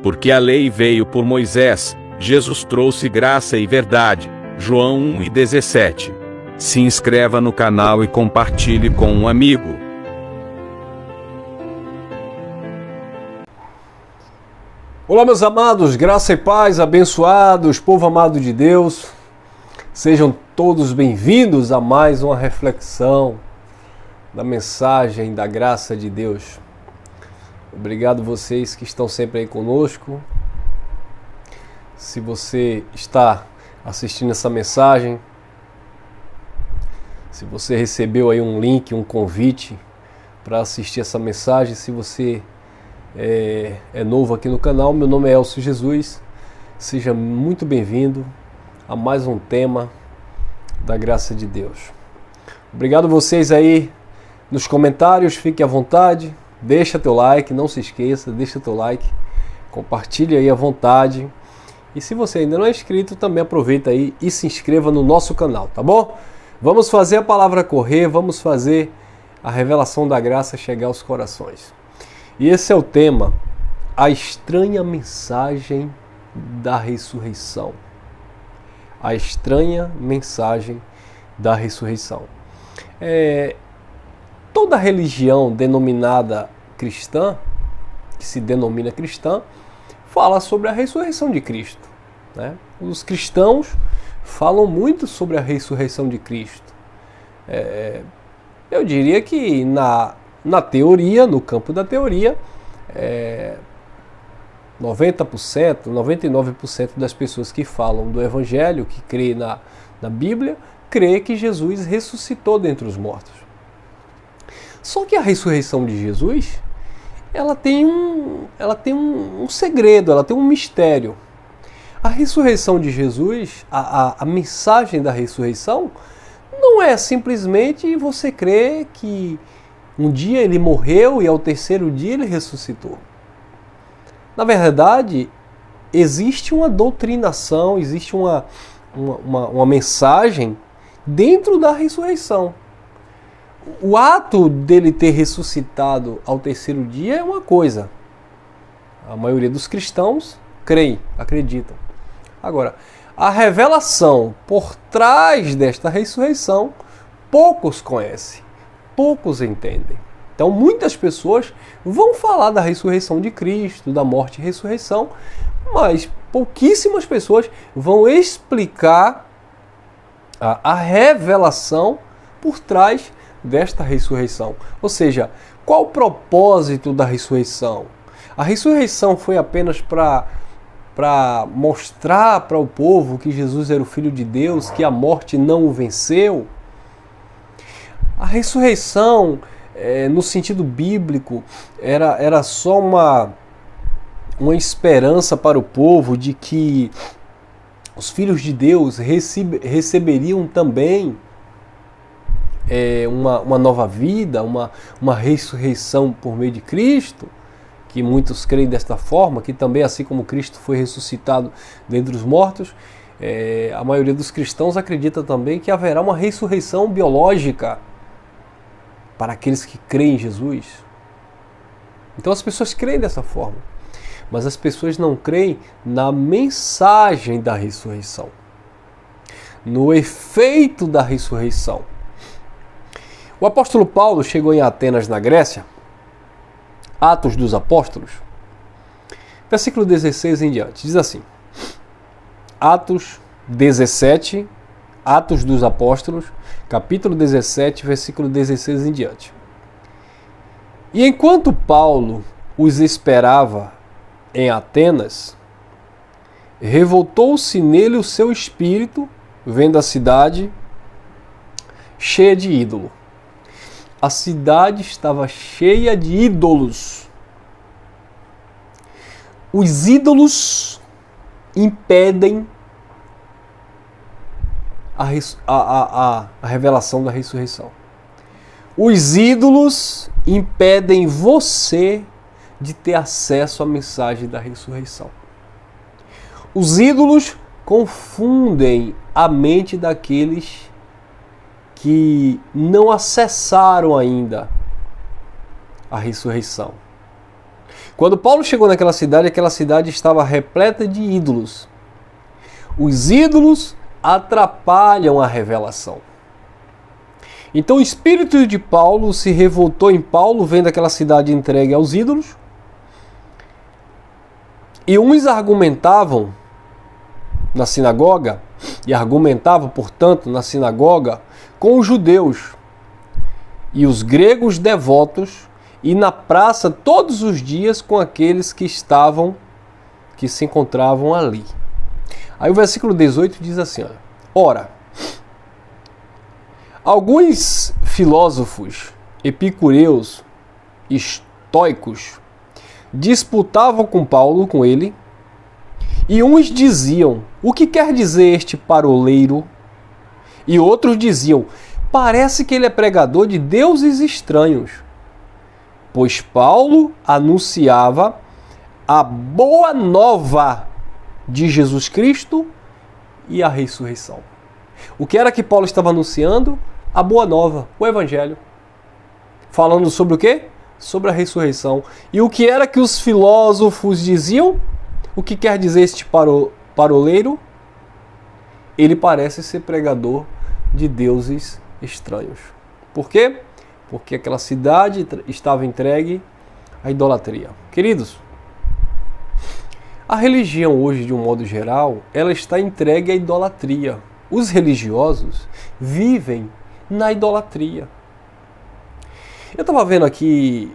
Porque a lei veio por Moisés, Jesus trouxe graça e verdade. João 1:17. Se inscreva no canal e compartilhe com um amigo. Olá, meus amados, graça e paz, abençoados, povo amado de Deus. Sejam todos bem-vindos a mais uma reflexão da mensagem da graça de Deus. Obrigado vocês que estão sempre aí conosco. Se você está assistindo essa mensagem, se você recebeu aí um link, um convite para assistir essa mensagem, se você é novo aqui no canal, meu nome é Elcio Jesus, seja muito bem-vindo a mais um tema da graça de Deus. Obrigado vocês aí nos comentários, fique à vontade, deixa teu like, não se esqueça, deixa teu like, compartilhe aí à vontade. E se você ainda não é inscrito, também aproveita aí e se inscreva no nosso canal, tá bom? Vamos fazer a palavra correr, vamos fazer a revelação da graça chegar aos corações. E esse é o tema, a estranha mensagem da ressurreição. A estranha mensagem da ressurreição. Toda religião denominada cristã, que se denomina cristã, fala sobre a ressurreição de Cristo, né? Os cristãos falam muito sobre a ressurreição de Cristo. Eu diria que na teoria, no campo da teoria, 90%, 99% das pessoas que falam do Evangelho, que crê na Bíblia, crê que Jesus ressuscitou dentre os mortos. Só que a ressurreição de Jesus, ela tem um segredo, ela tem um mistério. A ressurreição de Jesus, a mensagem da ressurreição, não é simplesmente você crer que um dia ele morreu e ao terceiro dia ele ressuscitou. Na verdade, existe uma doutrinação, existe uma mensagem dentro da ressurreição. O ato dele ter ressuscitado ao terceiro dia é uma coisa. A maioria dos cristãos creem, acreditam. Agora, a revelação por trás desta ressurreição, poucos conhecem, poucos entendem. Então, muitas pessoas vão falar da ressurreição de Cristo, da morte e ressurreição, mas pouquíssimas pessoas vão explicar a revelação por trás desta ressurreição. Ou seja, qual o propósito da ressurreição? A ressurreição foi apenas para mostrar para o povo que Jesus era o Filho de Deus, que a morte não o venceu? A ressurreição, no sentido bíblico, era só uma esperança para o povo de que os filhos de Deus receberiam também uma nova vida, uma ressurreição por meio de Cristo, que muitos creem desta forma, que também, assim como Cristo foi ressuscitado dentre os mortos, a maioria dos cristãos acredita também que haverá uma ressurreição biológica para aqueles que creem em Jesus. Então as pessoas creem dessa forma, mas as pessoas não creem na mensagem da ressurreição, no efeito da ressurreição. O apóstolo Paulo chegou em Atenas, na Grécia, Atos dos Apóstolos, versículo 16 em diante, diz assim, Atos 17, Atos dos Apóstolos, capítulo 17, versículo 16 em diante. E enquanto Paulo os esperava em Atenas, revoltou-se nele o seu espírito, vendo a cidade cheia de ídolo. A cidade estava cheia de ídolos. Os ídolos impedem a revelação da ressurreição. Os ídolos impedem você de ter acesso à mensagem da ressurreição. Os ídolos confundem a mente daqueles que não acessaram ainda a ressurreição. Quando Paulo chegou naquela cidade estava repleta de ídolos. Os ídolos atrapalham a revelação. Então o espírito de Paulo se revoltou em Paulo, vendo aquela cidade entregue aos ídolos. E uns argumentavam na sinagoga, e argumentavam, portanto, na sinagoga, com os judeus e os gregos devotos, e na praça todos os dias com aqueles que se encontravam ali. Aí o versículo 18 diz assim, olha, ora, alguns filósofos epicureus, estoicos, disputavam com Paulo, com ele, e uns diziam, o que quer dizer este paroleiro? E outros diziam, parece que ele é pregador de deuses estranhos. Pois Paulo anunciava a boa nova de Jesus Cristo e a ressurreição. O que era que Paulo estava anunciando? A boa nova, o evangelho. Falando sobre o quê? Sobre a ressurreição. E o que era que os filósofos diziam? O que quer dizer este paroleiro? Ele parece ser pregador de deuses estranhos. Por quê? Porque aquela cidade estava entregue à idolatria. Queridos, a religião hoje, de um modo geral, ela está entregue à idolatria. Os religiosos vivem na idolatria. Eu estava vendo aqui,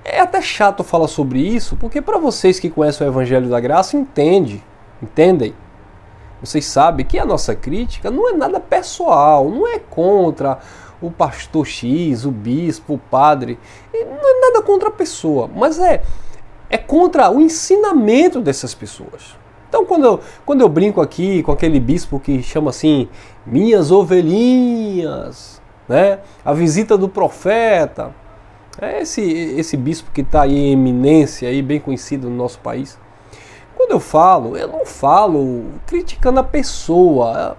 é até chato falar sobre isso, porque para vocês que conhecem o Evangelho da Graça, entendem, vocês sabem que a nossa crítica não é nada pessoal, não é contra o pastor X, o bispo, o padre, não é nada contra a pessoa, mas é contra o ensinamento dessas pessoas. Então quando eu brinco aqui com aquele bispo que chama assim, minhas ovelhinhas, né? A visita do profeta, é esse bispo que está aí em eminência, aí, bem conhecido no nosso país. Quando eu não falo criticando a pessoa.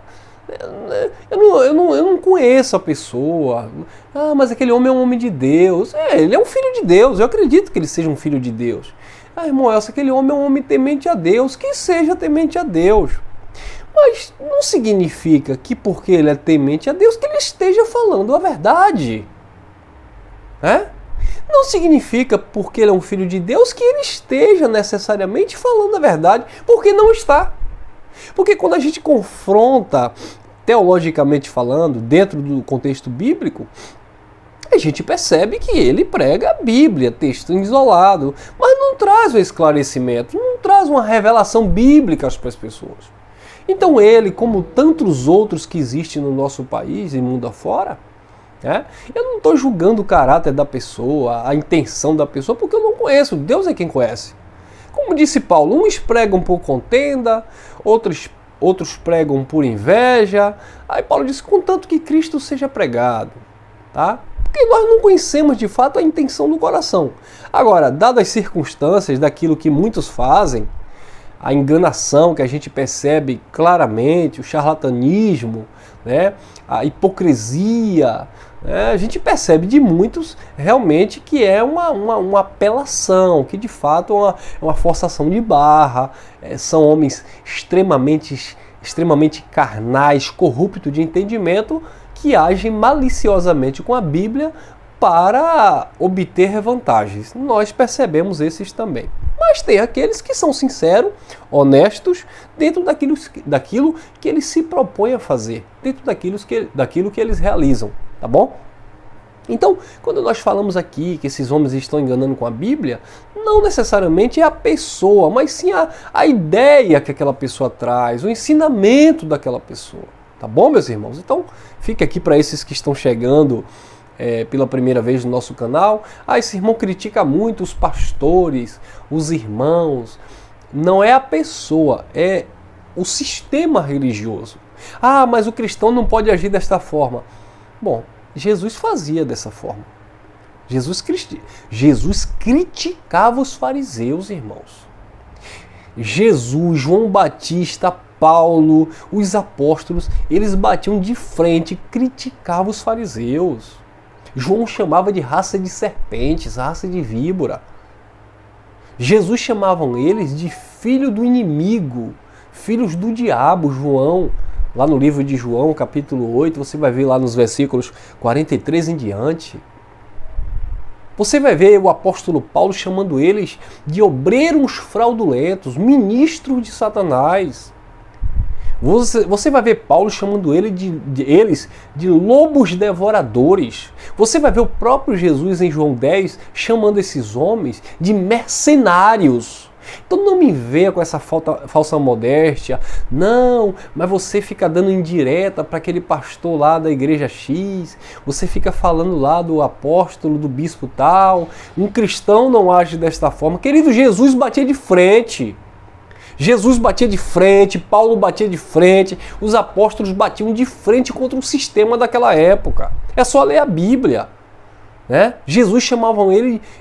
Eu não conheço a pessoa. Ah, mas aquele homem é um homem de Deus. Ele é um filho de Deus. Eu acredito que ele seja um filho de Deus. Ah, irmão, se aquele homem é um homem temente a Deus, que seja temente a Deus. Mas não significa que porque ele é temente a Deus que ele esteja falando a verdade. Não significa porque ele é um filho de Deus que ele esteja necessariamente falando a verdade, porque não está. Porque quando a gente confronta, teologicamente falando, dentro do contexto bíblico, a gente percebe que ele prega a Bíblia, texto isolado, mas não traz um esclarecimento, não traz uma revelação bíblica para as pessoas. Então ele, como tantos outros que existem no nosso país e mundo afora, eu não estou julgando o caráter da pessoa, a intenção da pessoa, porque eu não conheço, Deus é quem conhece. Como disse Paulo, uns pregam por contenda, outros pregam por inveja. Aí Paulo disse, contanto que Cristo seja pregado. Tá? Porque nós não conhecemos de fato a intenção do coração. Agora, dadas as circunstâncias daquilo que muitos fazem, a enganação que a gente percebe claramente, o charlatanismo, né, a hipocrisia, a gente percebe de muitos realmente que é uma apelação, que de fato é uma forçação de barra, são homens extremamente carnais, corruptos de entendimento, que agem maliciosamente com a Bíblia para obter vantagens. Nós percebemos esses também. Mas tem aqueles que são sinceros, honestos, dentro daquilo que eles se propõem a fazer, dentro daquilo que eles realizam, tá bom? Então, quando nós falamos aqui que esses homens estão enganando com a Bíblia, não necessariamente é a pessoa, mas sim a ideia que aquela pessoa traz, o ensinamento daquela pessoa. Tá bom, meus irmãos? Então, fica aqui para esses que estão chegando pela primeira vez no nosso canal. Esse irmão critica muito os pastores, os irmãos. Não é a pessoa, é o sistema religioso. Mas o cristão não pode agir desta forma. Bom, Jesus fazia dessa forma. Jesus criticava os fariseus, irmãos. Jesus, João Batista, Paulo, os apóstolos, eles batiam de frente, criticavam os fariseus. João chamava de raça de serpentes, raça de víbora. Jesus chamavam eles de filho do inimigo, filhos do diabo. João, lá no livro de João, capítulo 8, você vai ver lá nos versículos 43 em diante. Você vai ver o apóstolo Paulo chamando eles de obreiros fraudulentos, ministros de Satanás. Você vai ver Paulo chamando eles de lobos devoradores. Você vai ver o próprio Jesus em João 10 chamando esses homens de mercenários. Então não me venha com essa falsa modéstia. Não, mas você fica dando indireta para aquele pastor lá da igreja X. Você fica falando lá do apóstolo, do bispo tal. Um cristão não age desta forma. Querido, Jesus batia de frente. Jesus batia de frente, Paulo batia de frente, os apóstolos batiam de frente contra o sistema daquela época. É só ler a Bíblia. Né? Jesus chamavam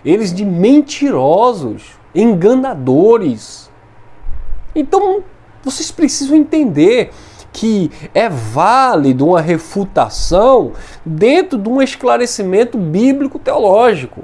eles de mentirosos, enganadores. Então, vocês precisam entender que é válido uma refutação dentro de um esclarecimento bíblico-teológico.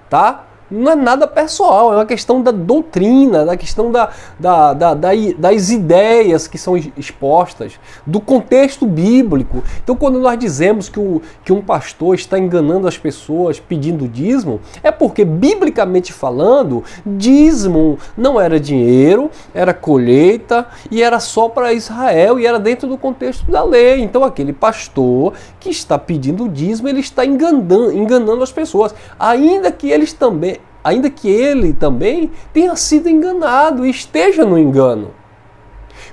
Tá? Não é nada pessoal, é uma questão da doutrina, da questão das ideias que são expostas, do contexto bíblico. Então, quando nós dizemos que um pastor está enganando as pessoas pedindo dízimo, é porque, biblicamente falando, dízimo não era dinheiro, era colheita e era só para Israel e era dentro do contexto da lei. Então, aquele pastor que está pedindo dízimo, ele está enganando as pessoas, ainda que ele também tenha sido enganado e esteja no engano.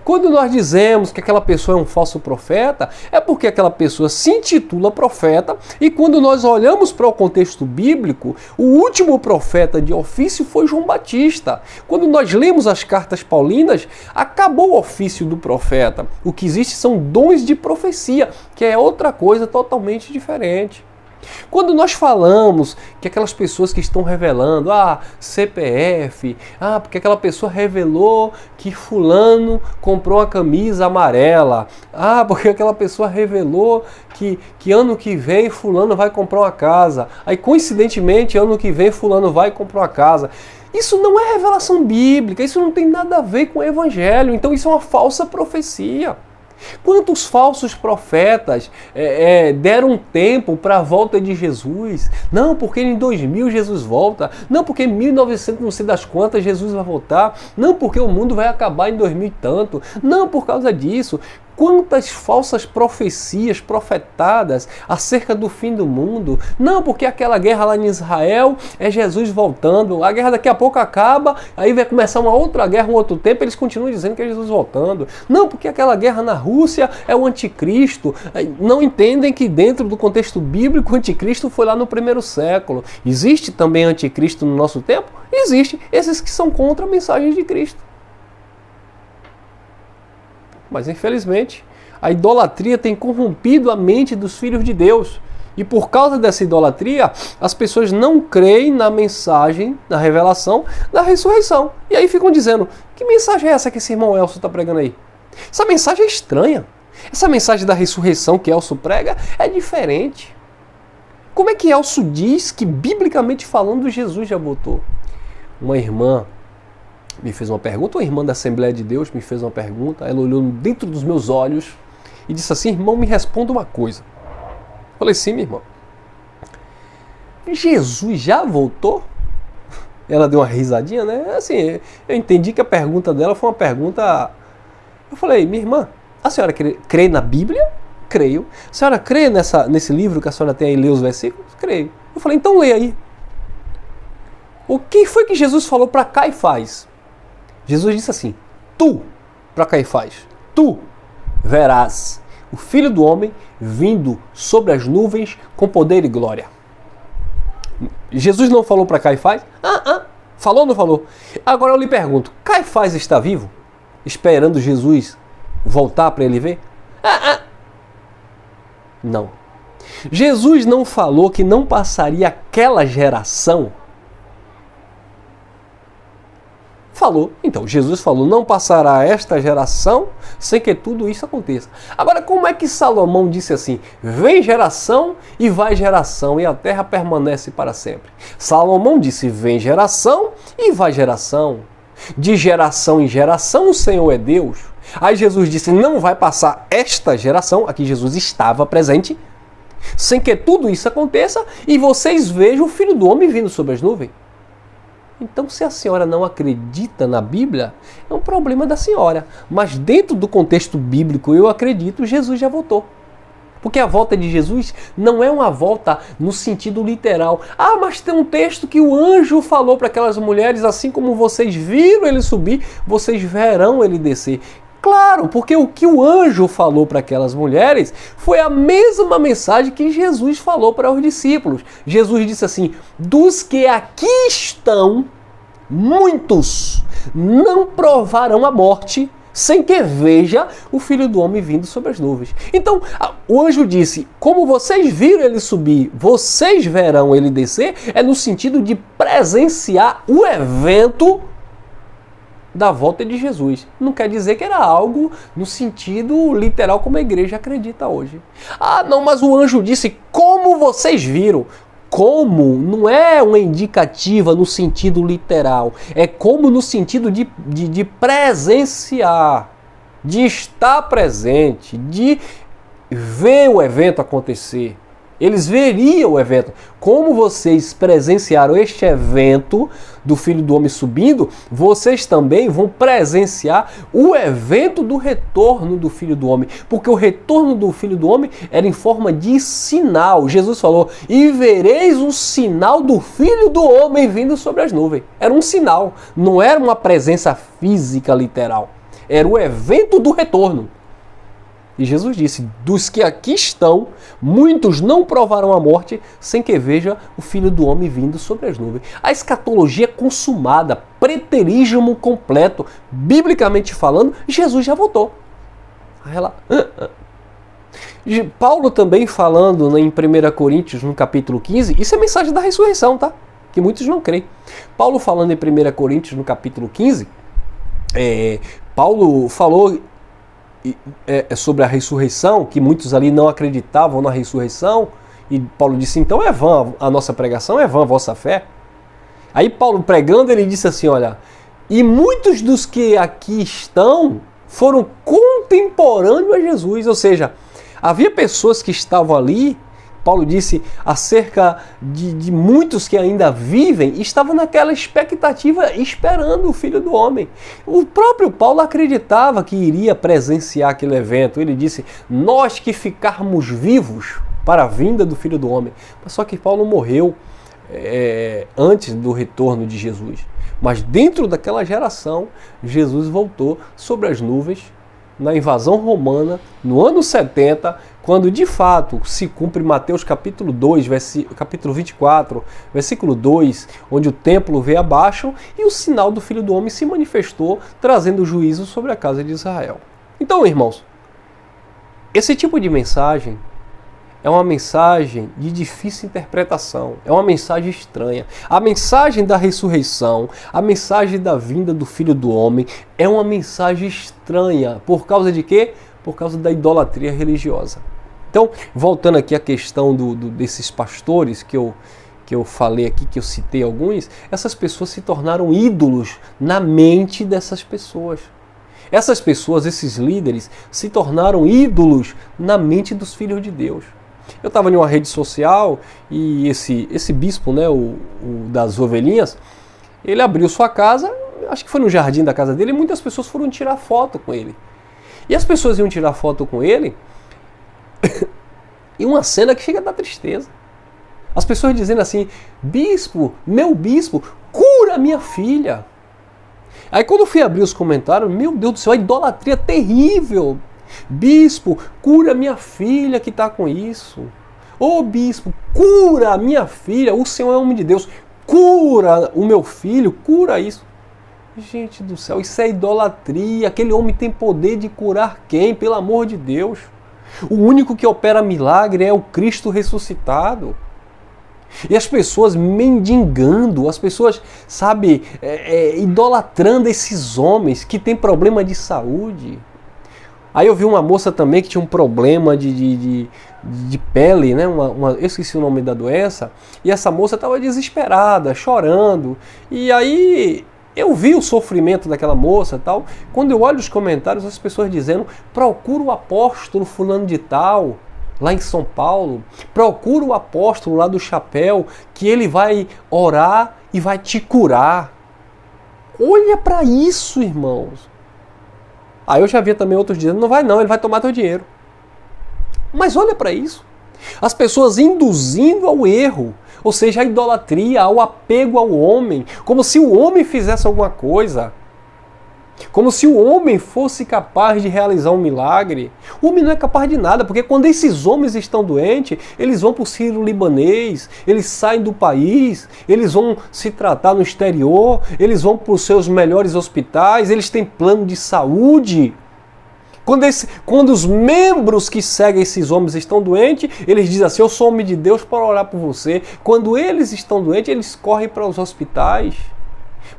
Quando nós dizemos que aquela pessoa é um falso profeta, é porque aquela pessoa se intitula profeta e quando nós olhamos para o contexto bíblico, o último profeta de ofício foi João Batista. Quando nós lemos as cartas paulinas, acabou o ofício do profeta. O que existe são dons de profecia, que é outra coisa totalmente diferente. Quando nós falamos que aquelas pessoas que estão revelando, CPF, porque aquela pessoa revelou que fulano comprou uma camisa amarela, porque aquela pessoa revelou que ano que vem fulano vai comprar uma casa, aí coincidentemente ano que vem fulano vai comprar uma casa. Isso não é revelação bíblica, isso não tem nada a ver com o evangelho, então isso é uma falsa profecia. Quantos falsos profetas deram tempo para a volta de Jesus? Não, porque em 2000 Jesus volta. Não, porque em 1900 não sei das quantas Jesus vai voltar. Não, porque o mundo vai acabar em 2000 e tanto. Não, por causa disso. Quantas falsas profecias profetadas acerca do fim do mundo. Não, porque aquela guerra lá em Israel é Jesus voltando. A guerra daqui a pouco acaba, aí vai começar uma outra guerra, um outro tempo, eles continuam dizendo que é Jesus voltando. Não, porque aquela guerra na Rússia é o anticristo. Não entendem que dentro do contexto bíblico o anticristo foi lá no primeiro século. Existe também anticristo no nosso tempo? Existe. Esses que são contra a mensagem de Cristo. Mas, infelizmente, a idolatria tem corrompido a mente dos filhos de Deus. E por causa dessa idolatria, as pessoas não creem na mensagem, na revelação da ressurreição. E aí ficam dizendo, que mensagem é essa que esse irmão Elcio está pregando aí? Essa mensagem é estranha. Essa mensagem da ressurreição que Elcio prega é diferente. Como é que Elcio diz que, biblicamente falando, Jesus já voltou? Uma irmã me fez uma pergunta, uma irmã da Assembleia de Deus me fez uma pergunta, ela olhou dentro dos meus olhos e disse assim, irmão, me responda uma coisa. Eu falei, sim, minha irmã. Jesus já voltou? Ela deu uma risadinha, né? Assim, eu entendi que a pergunta dela foi uma pergunta... Eu falei, minha irmã, a senhora crê na Bíblia? Creio. A senhora crê nesse livro que a senhora tem aí, lê os versículos? Creio. Eu falei, então leia aí. O que foi que Jesus falou para Caifás? Jesus disse assim, tu, para Caifás, tu verás o Filho do Homem vindo sobre as nuvens com poder e glória. Jesus não falou para Caifás? Falou ou não falou? Agora eu lhe pergunto, Caifás está vivo? Esperando Jesus voltar para ele ver? Não. Jesus não falou que não passaria aquela geração? falou. Então, Jesus falou, não passará esta geração sem que tudo isso aconteça. Agora, como é que Salomão disse assim, vem geração e vai geração, e a terra permanece para sempre? Salomão disse, vem geração e vai geração. De geração em geração o Senhor é Deus. Aí Jesus disse, não vai passar esta geração, aqui Jesus estava presente, sem que tudo isso aconteça, e vocês vejam o Filho do Homem vindo sobre as nuvens. Então, se a senhora não acredita na Bíblia, é um problema da senhora. Mas dentro do contexto bíblico, eu acredito, Jesus já voltou. Porque a volta de Jesus não é uma volta no sentido literal. Ah, mas tem um texto que o anjo falou para aquelas mulheres, assim como vocês viram ele subir, vocês verão ele descer. Claro, porque o que o anjo falou para aquelas mulheres foi a mesma mensagem que Jesus falou para os discípulos. Jesus disse assim, dos que aqui estão, muitos não provarão a morte sem que veja o Filho do Homem vindo sobre as nuvens. Então, o anjo disse, como vocês viram ele subir, vocês verão ele descer, é no sentido de presenciar o evento da volta de Jesus. Não quer dizer que era algo no sentido literal como a igreja acredita hoje. Ah, não, mas o anjo disse, como vocês viram. Como não é uma indicativa no sentido literal, é como no sentido de presenciar, de estar presente, de ver o evento acontecer. Eles veriam o evento. Como vocês presenciaram este evento do Filho do Homem subindo, vocês também vão presenciar o evento do retorno do Filho do Homem. Porque o retorno do Filho do Homem era em forma de sinal. Jesus falou, e vereis o sinal do Filho do Homem vindo sobre as nuvens. Era um sinal, não era uma presença física literal. Era o evento do retorno. E Jesus disse, dos que aqui estão, muitos não provarão a morte sem que veja o Filho do Homem vindo sobre as nuvens. A escatologia consumada, preterismo completo, biblicamente falando, Jesus já voltou. Aí ela... Paulo também falando em 1 Coríntios, no capítulo 15, isso é mensagem da ressurreição, tá? Que muitos não creem. Paulo falando em 1 Coríntios, no capítulo 15, Paulo falou... sobre a ressurreição, que muitos ali não acreditavam na ressurreição, e Paulo disse, então é vã, a nossa pregação é vã, a vossa fé. Aí Paulo pregando, ele disse assim, olha, e muitos dos que aqui estão foram contemporâneos a Jesus, ou seja, havia pessoas que estavam ali, Paulo disse, acerca de muitos que ainda vivem, estavam naquela expectativa, esperando o Filho do Homem. O próprio Paulo acreditava que iria presenciar aquele evento. Ele disse, nós que ficarmos vivos para a vinda do Filho do Homem. Mas só que Paulo morreu antes do retorno de Jesus. Mas dentro daquela geração, Jesus voltou sobre as nuvens, na invasão romana, no ano 70, quando de fato se cumpre Mateus capítulo 2, capítulo 24, versículo 2, onde o templo veio abaixo e o sinal do Filho do Homem se manifestou, trazendo juízo sobre a casa de Israel. Então, irmãos, esse tipo de mensagem é uma mensagem de difícil interpretação, é uma mensagem estranha. A mensagem da ressurreição, a mensagem da vinda do Filho do Homem é uma mensagem estranha. Por causa de quê? Por causa da idolatria religiosa. Então, voltando aqui à questão desses pastores que eu falei aqui, que eu citei alguns, essas pessoas se tornaram ídolos na mente dessas pessoas. Essas pessoas, esses líderes, se tornaram ídolos na mente dos filhos de Deus. Eu estava em uma rede social e esse bispo, né, o das ovelhinhas, ele abriu sua casa, acho que foi no jardim da casa dele, e muitas pessoas foram tirar foto com ele. E as pessoas iam tirar foto com ele, e uma cena que chega a dar tristeza. As pessoas dizendo assim, bispo, meu bispo, cura minha filha. Aí quando eu fui abrir os comentários, meu Deus do céu, a idolatria terrível. Bispo, cura minha filha que está com isso. Ô bispo, cura a minha filha, o Senhor é homem de Deus, cura o meu filho, cura isso. Gente do céu, isso é idolatria. Aquele homem tem poder de curar quem? Pelo amor de Deus. O único que opera milagre é o Cristo ressuscitado. E as pessoas mendigando, as pessoas, sabe, idolatrando esses homens que têm problema de saúde. Aí eu vi uma moça também que tinha um problema de pele, né? Eu esqueci o nome da doença, e essa moça estava desesperada, chorando. E aí eu vi o sofrimento daquela moça e tal. Quando eu olho os comentários, as pessoas dizendo: procura o apóstolo fulano de tal, lá em São Paulo, procura o apóstolo lá do chapéu, que ele vai orar e vai te curar. Olha para isso, irmãos. Aí eu já vi também outros dizendo: não vai não, ele vai tomar teu dinheiro. Mas olha para isso. As pessoas induzindo ao erro, ou seja, à idolatria, ao apego ao homem, como se o homem fizesse alguma coisa. Como se o homem fosse capaz de realizar um milagre. O homem não é capaz de nada, porque quando esses homens estão doentes, eles vão para o Sírio-Libanês, eles saem do país, eles vão se tratar no exterior, eles vão para os seus melhores hospitais, eles têm plano de saúde. Quando os membros que seguem esses homens estão doentes, eles dizem assim: eu sou homem de Deus para orar por você. Quando eles estão doentes, eles correm para os hospitais.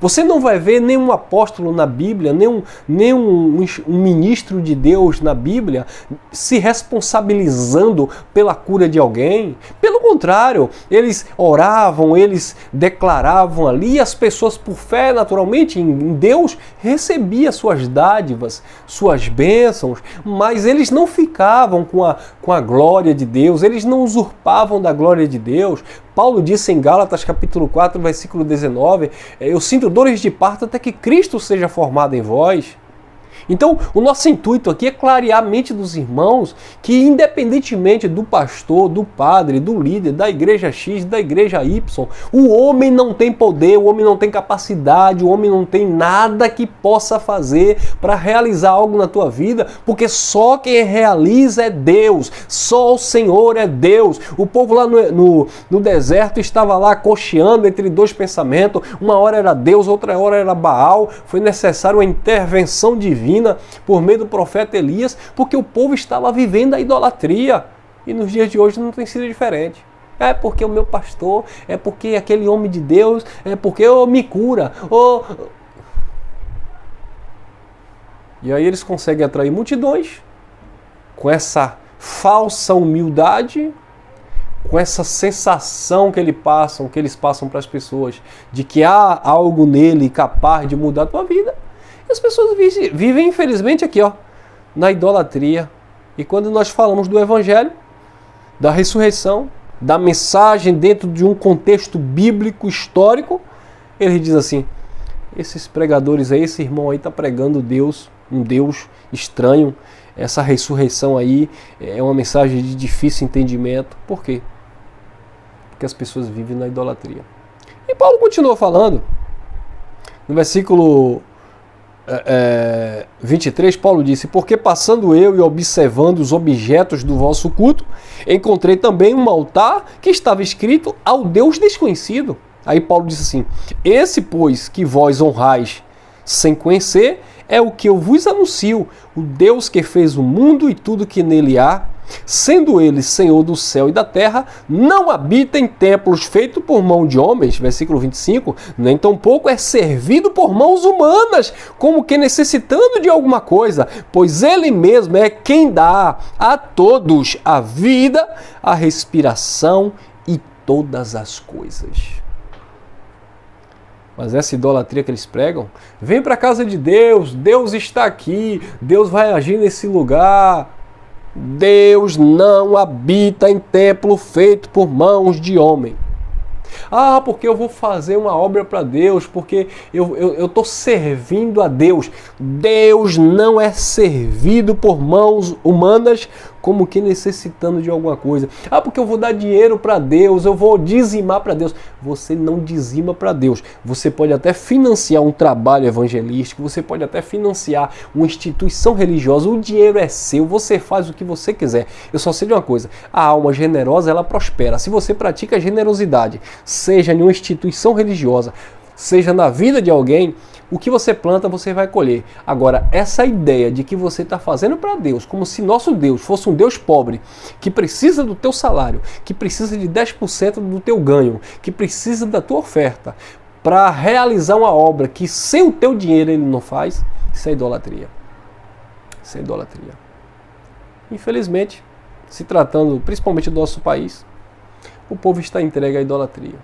Você não vai ver nenhum apóstolo na Bíblia, nenhum ministro de Deus na Bíblia se responsabilizando pela cura de alguém. Pelo contrário, eles oravam, eles declaravam ali, e as pessoas, por fé naturalmente em Deus, recebiam suas dádivas, suas bênçãos, mas eles não ficavam com a glória de Deus, eles não usurpavam da glória de Deus. Paulo disse em Gálatas capítulo 4, versículo 19, eu sinto dores de parto até que Cristo seja formado em vós. Então, o nosso intuito aqui é clarear a mente dos irmãos que, independentemente do pastor, do padre, do líder, da igreja X, da igreja Y, o homem não tem poder, o homem não tem capacidade, o homem não tem nada que possa fazer para realizar algo na tua vida, porque só quem realiza é Deus, só o Senhor é Deus. O povo lá no deserto estava lá cocheando entre dois pensamentos, uma hora era Deus, outra hora era Baal. Foi necessário uma intervenção divina por meio do profeta Elias, porque o povo estava vivendo a idolatria. E nos dias de hoje não tem sido diferente. É porque o meu pastor, é porque aquele homem de Deus, é porque me cura. E aí eles conseguem atrair multidões com essa falsa humildade, com essa sensação que eles passam para as pessoas de que há algo nele capaz de mudar a tua vida. As pessoas vivem, infelizmente, aqui, na idolatria. E quando nós falamos do Evangelho, da ressurreição, da mensagem dentro de um contexto bíblico, histórico, ele diz assim: esses pregadores aí, esse irmão aí está pregando Deus, um Deus estranho. Essa ressurreição aí é uma mensagem de difícil entendimento. Por quê? Porque as pessoas vivem na idolatria. E Paulo continua falando, no versículo 23, Paulo disse: porque passando eu e observando os objetos do vosso culto, encontrei também um altar que estava escrito ao Deus desconhecido. Aí Paulo disse assim: esse, pois, que vós honrais sem conhecer, é o que eu vos anuncio, o Deus que fez o mundo e tudo que nele há, sendo ele Senhor do céu e da terra, não habita em templos feitos por mão de homens, versículo 25, nem tampouco é servido por mãos humanas, como que necessitando de alguma coisa, pois ele mesmo é quem dá a todos a vida, a respiração e todas as coisas. Mas essa idolatria que eles pregam, vem para a casa de Deus, Deus está aqui, Deus vai agir nesse lugar. Deus não habita em templo feito por mãos de homem. Ah, porque eu vou fazer uma obra para Deus, porque eu estou servindo a Deus. Deus não é servido por mãos humanas, como que necessitando de alguma coisa. Ah, porque eu vou dar dinheiro para Deus, eu vou dizimar para Deus. Você não dizima para Deus. Você pode até financiar um trabalho evangelístico, você pode até financiar uma instituição religiosa, o dinheiro é seu, você faz o que você quiser. Eu só sei de uma coisa: a alma generosa, ela prospera. Se você pratica generosidade, seja em uma instituição religiosa, seja na vida de alguém, o que você planta, você vai colher. Agora, essa ideia de que você está fazendo para Deus, como se nosso Deus fosse um Deus pobre, que precisa do teu salário, que precisa de 10% do teu ganho, que precisa da tua oferta, para realizar uma obra que sem o teu dinheiro ele não faz, isso é idolatria. Isso é idolatria. Infelizmente, se tratando principalmente do nosso país, o povo está entregue à idolatria.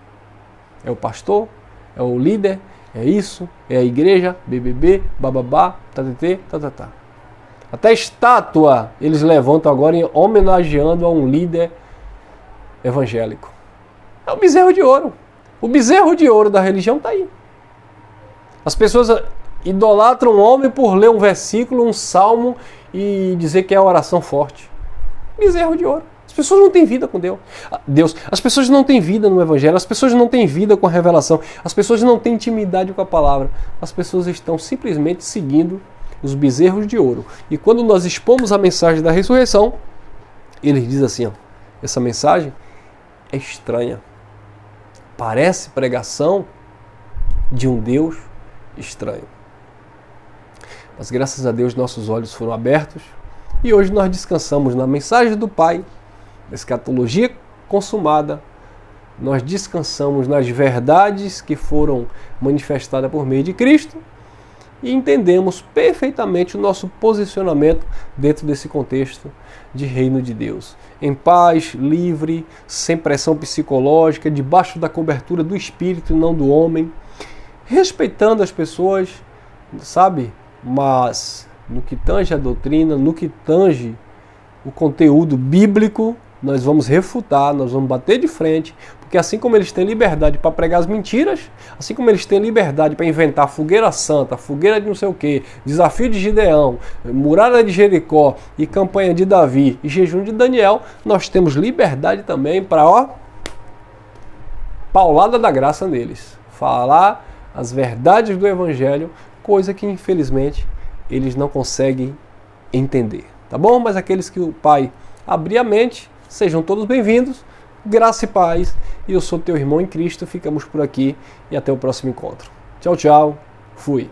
É o pastor, é o líder, é isso, é a igreja, BBB, bababá, tatatê, tatatá. Até estátua eles levantam agora homenageando a um líder evangélico. É o bezerro de ouro. O bezerro de ouro da religião está aí. As pessoas idolatram um homem por ler um versículo, um salmo e dizer que é oração forte. Bezerro de ouro. As pessoas não têm vida com Deus. As pessoas não têm vida no Evangelho. As pessoas não têm vida com a revelação. As pessoas não têm intimidade com a palavra. As pessoas estão simplesmente seguindo os bezerros de ouro. E quando nós expomos a mensagem da ressurreição, ele diz assim, ó, essa mensagem é estranha. Parece pregação de um Deus estranho. Mas graças a Deus nossos olhos foram abertos e hoje nós descansamos na mensagem do Pai, na escatologia consumada, nós descansamos nas verdades que foram manifestadas por meio de Cristo e entendemos perfeitamente o nosso posicionamento dentro desse contexto de reino de Deus. Em paz, livre, sem pressão psicológica, debaixo da cobertura do Espírito e não do homem, respeitando as pessoas, sabe? Mas no que tange a doutrina, no que tange o conteúdo bíblico, nós vamos refutar, nós vamos bater de frente, porque assim como eles têm liberdade para pregar as mentiras, assim como eles têm liberdade para inventar fogueira santa, fogueira de não sei o que, desafio de Gideão, muralha de Jericó e campanha de Davi e jejum de Daniel, nós temos liberdade também para, paulada da graça neles, falar as verdades do Evangelho, coisa que infelizmente eles não conseguem entender, tá bom? Mas aqueles que o Pai abrir a mente, sejam todos bem-vindos, graça e paz, e eu sou teu irmão em Cristo, ficamos por aqui e até o próximo encontro. Tchau, tchau, fui!